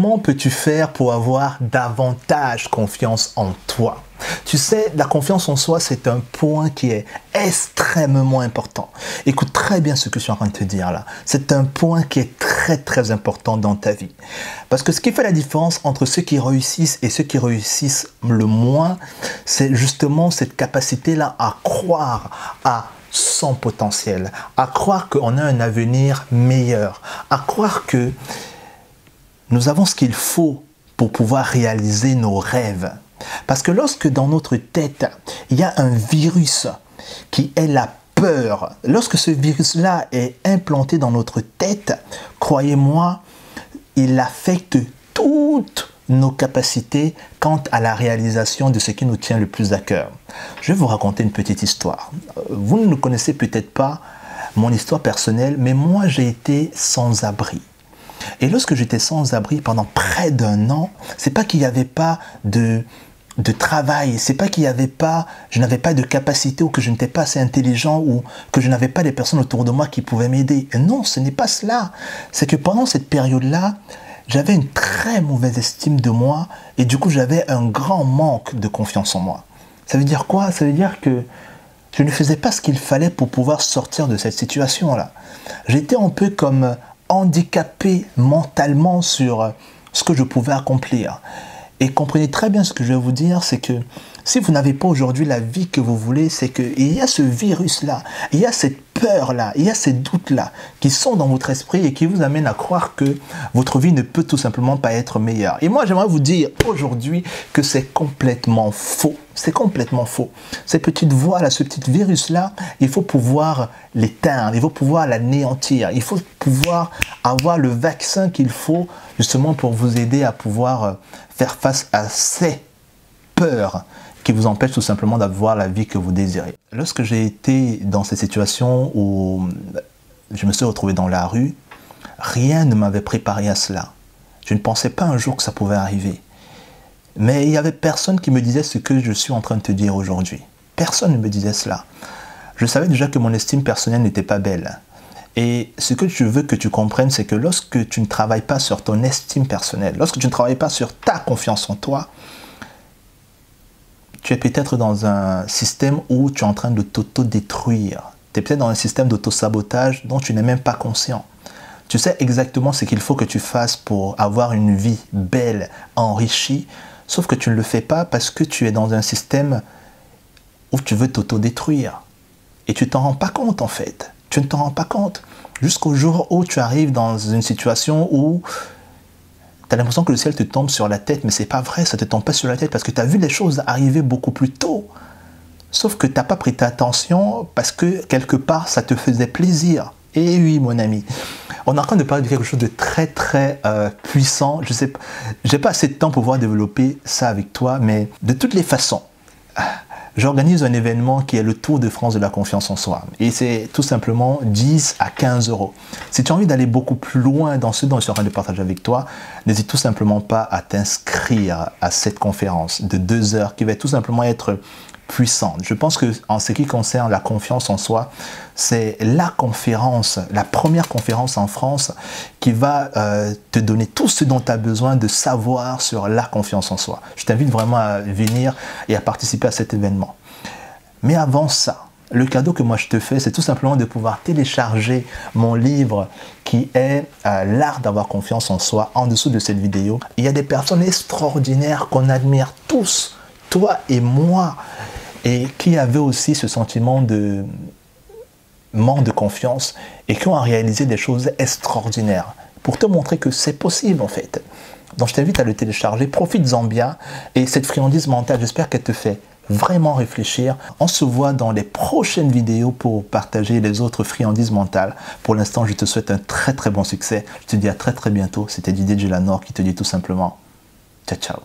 Comment peux-tu faire pour avoir davantage confiance en toi? Tu sais, la confiance en soi, c'est un point qui est extrêmement important. Écoute très bien ce que je suis en train de te dire là. C'est un point qui est très important dans ta vie. Parce que ce qui fait la différence entre ceux qui réussissent et ceux qui réussissent le moins, c'est justement cette capacité-là à croire à son potentiel, à croire qu'on a un avenir meilleur, à croire que nous avons ce qu'il faut pour pouvoir réaliser nos rêves. Parce que lorsque dans notre tête, il y a un virus qui est la peur, lorsque ce virus-là est implanté dans notre tête, croyez-moi, il affecte toutes nos capacités quant à la réalisation de ce qui nous tient le plus à cœur. Je vais vous raconter une petite histoire. Vous ne connaissez peut-être pas mon histoire personnelle, mais moi j'ai été sans abri. Et lorsque j'étais sans abri pendant près d'1 an, c'est pas qu'il n'y avait pas de travail, c'est pas qu'il y avait pas, je n'avais pas de capacité ou que je n'étais pas assez intelligent ou que je n'avais pas des personnes autour de moi qui pouvaient m'aider. Non, ce n'est pas cela. C'est que pendant cette période-là, j'avais une très mauvaise estime de moi et du coup, j'avais un grand manque de confiance en moi. Ça veut dire quoi? Ça veut dire que je ne faisais pas ce qu'il fallait pour pouvoir sortir de cette situation-là. J'étais un peu comme handicapé mentalement sur ce que je pouvais accomplir. Et comprenez très bien ce que je vais vous dire, c'est que si vous n'avez pas aujourd'hui la vie que vous voulez, c'est qu'il y a ce virus-là, il y a cette peur-là, il y a ces doutes-là qui sont dans votre esprit et qui vous amènent à croire que votre vie ne peut tout simplement pas être meilleure. Et moi, j'aimerais vous dire aujourd'hui que c'est complètement faux. C'est complètement faux. Ces petites voix-là, ce petit virus-là, il faut pouvoir l'éteindre, il faut pouvoir l'anéantir, il faut pouvoir avoir le vaccin qu'il faut justement pour vous aider à pouvoir faire face à ces peurs qui vous empêchent tout simplement d'avoir la vie que vous désirez. Lorsque j'ai été dans cette situation où je me suis retrouvé dans la rue, rien ne m'avait préparé à cela. Je ne pensais pas un jour que ça pouvait arriver. Mais il n'y avait personne qui me disait ce que je suis en train de te dire aujourd'hui. Personne ne me disait cela. Je savais déjà que mon estime personnelle n'était pas belle. Et ce que je veux que tu comprennes, c'est que lorsque tu ne travailles pas sur ton estime personnelle, lorsque tu ne travailles pas sur ta confiance en toi, tu es peut-être dans un système où tu es en train de t'auto-détruire. Tu es peut-être dans un système d'auto-sabotage dont tu n'es même pas conscient. Tu sais exactement ce qu'il faut que tu fasses pour avoir une vie belle, enrichie, sauf que tu ne le fais pas parce que tu es dans un système où tu veux t'auto-détruire. Et tu ne t'en rends pas compte en fait. Tu ne t'en rends pas compte. Jusqu'au jour où tu arrives dans une situation où tu as l'impression que le ciel te tombe sur la tête, mais c'est pas vrai, ça ne te tombe pas sur la tête parce que tu as vu les choses arriver beaucoup plus tôt. Sauf que tu n'as pas prêté attention parce que quelque part, ça te faisait plaisir. Et oui, mon ami, on est en train de parler de quelque chose de très puissant. Je sais pas, j'ai pas assez de temps pour pouvoir développer ça avec toi, mais de toutes les façons, j'organise un événement qui est le Tour de France de la confiance en soi. Et c'est tout simplement 10 à 15 euros. Si tu as envie d'aller beaucoup plus loin dans ce dont je suis en train de partager avec toi, n'hésite tout simplement pas à t'inscrire à cette conférence de 2 heures qui va tout simplement être puissante. Je pense que en ce qui concerne la confiance en soi, c'est la conférence, la première conférence en France qui va te donner tout ce dont tu as besoin de savoir sur la confiance en soi. Je t'invite vraiment à venir et à participer à cet événement. Mais avant ça, le cadeau que moi je te fais, c'est tout simplement de pouvoir télécharger mon livre qui est l'art d'avoir confiance en soi en dessous de cette vidéo. Il y a des personnes extraordinaires qu'on admire tous, toi et moi, et qui avaient aussi ce sentiment de manque de confiance et qui ont réalisé des choses extraordinaires pour te montrer que c'est possible en fait. Donc je t'invite à le télécharger, profites-en bien et cette friandise mentale, j'espère qu'elle te fait vraiment réfléchir. On se voit dans les prochaines vidéos pour partager les autres friandises mentales. Pour l'instant, je te souhaite un très bon succès. Je te dis à très bientôt. C'était Didier Gelanor qui te dit tout simplement ciao ciao.